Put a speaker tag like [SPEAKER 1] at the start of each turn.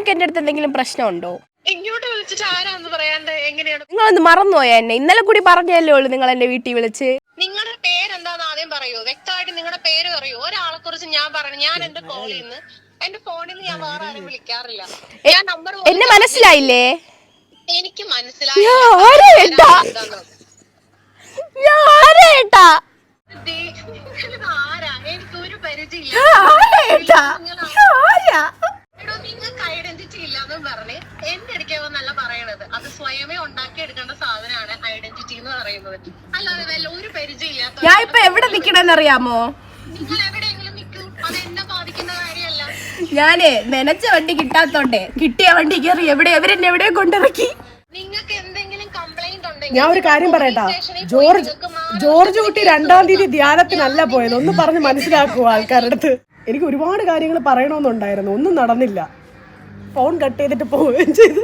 [SPEAKER 1] നിങ്ങൾക്ക് എന്റെ അടുത്ത് എന്തെങ്കിലും പ്രശ്നമുണ്ടോ?
[SPEAKER 2] ഇങ്ങോട്ട് വിളിച്ചിട്ട് ആരാന്ന് പറയാണ്ട് എങ്ങനെയാണ്?
[SPEAKER 1] നിങ്ങളൊന്ന് മറന്നുപോയാ എന്നെ? ഇന്നലെ കൂടി പറഞ്ഞല്ലേ ഉള്ളൂ നിങ്ങൾ എന്റെ വീട്ടിൽ വിളിച്ച്.
[SPEAKER 2] നിങ്ങളുടെ പേരെന്താന്ന് ആദ്യം പറയൂ, വ്യക്തമായിട്ട് നിങ്ങളുടെ പേര് പറയൂ. ഒരാളെ കുറിച്ച് ഞാൻ പറഞ്ഞു, ഞാൻ എന്റെ കോളിൽ നിന്ന് എന്റെ ഫോണിൽ നിന്ന് ഞാൻ വേറെ ആരും വിളിക്കാറില്ല. ഞാൻ നമ്പർ
[SPEAKER 1] എന്നെ മനസ്സിലായില്ലേ?
[SPEAKER 2] എനിക്ക് മനസ്സിലായി. ആരാ? എനിക്ക് ഒരു പരിചയമില്ല. നിങ്ങൾക്ക് ഐഡന്റിറ്റി ഇല്ലാന്നും പറഞ്ഞ് എന്റെ അടുക്കാവോ നല്ല പറയണത്. അത് സ്വയമേ ഉണ്ടാക്കി എടുക്കേണ്ട സാധനമാണ് ഐഡന്റിറ്റി എന്ന് പറയുന്നത്. അല്ലാതെ വല്ല ഒരു പരിചയം ഇല്ലാത്ത
[SPEAKER 1] ഞാൻ ഇപ്പൊ എവിടെ നിക്കണെന്നറിയാമോ?
[SPEAKER 2] നിങ്ങൾ എവിടെയെങ്കിലും നിൽക്കും, അത് എന്നെ ബാധിക്കുന്ന കാര്യമല്ല.
[SPEAKER 1] ഞാനേ നനച്ച വണ്ടി കിട്ടാത്തോണ്ടേ കിട്ടിയ വണ്ടി കയറി എവരെന്നെ എവിടെ കൊണ്ടിറക്കി.
[SPEAKER 2] നിങ്ങൾക്ക് എന്തെങ്കിലും കംപ്ലൈന്റ് ഉണ്ടെങ്കിൽ
[SPEAKER 3] ഞാൻ ഒരു കാര്യം പറയട്ടാ, ജോർജ് കുട്ടി 2-ാം തീയതി ധ്യാനത്തിനല്ല പോയത്. ഒന്ന് പറഞ്ഞ് മനസ്സിലാക്കുവോ ആൾക്കാരുടെ അടുത്ത്? എനിക്ക് ഒരുപാട് കാര്യങ്ങൾ പറയണമെന്നുണ്ടായിരുന്നു, ഒന്നും നടന്നില്ല. ഫോൺ കട്ട് ചെയ്തിട്ട് പോവുകയും ചെയ്തു.